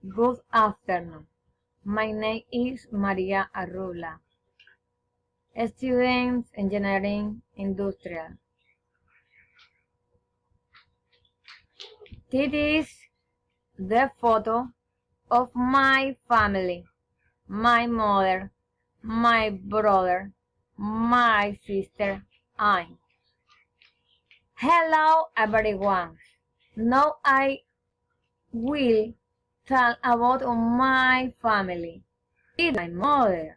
Good afternoon. My name is Maria Arrula, student engineering industrial. This is the photo of my family, my mother, my brother, my sister, and hello everyone. Now I will tell about my family. This is my mother.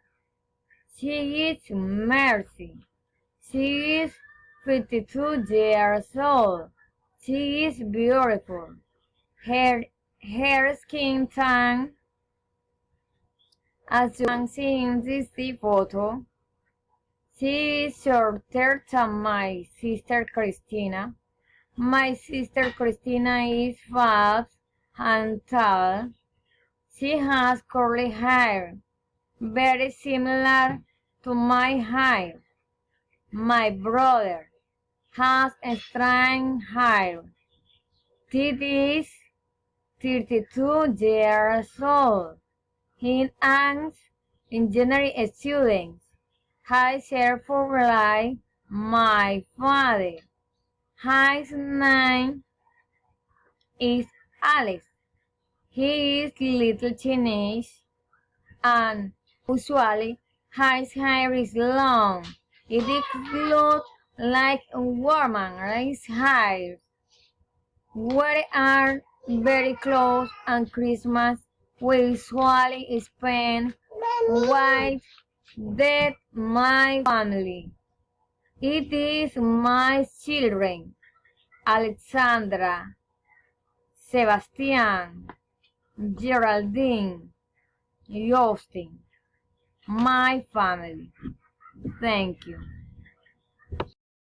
She is Mercy. She is 52 years old. She is beautiful. Her skin tan, as you can see in this photo. She is shorter than my sister Christina. My sister Christina is fat and tall. She has curly hair, very similar to my hair. My brother has strange hair. Ted is 32 years old. He is an engineering student. His therefore like my father. His name is Alex. He is little teenage and usually his hair is long. It looks like a woman's hair. We are very close and Christmas we usually spend with my family. It is my children, Alexandra, Sebastian, Geraldine, Justin, my family. Thank you.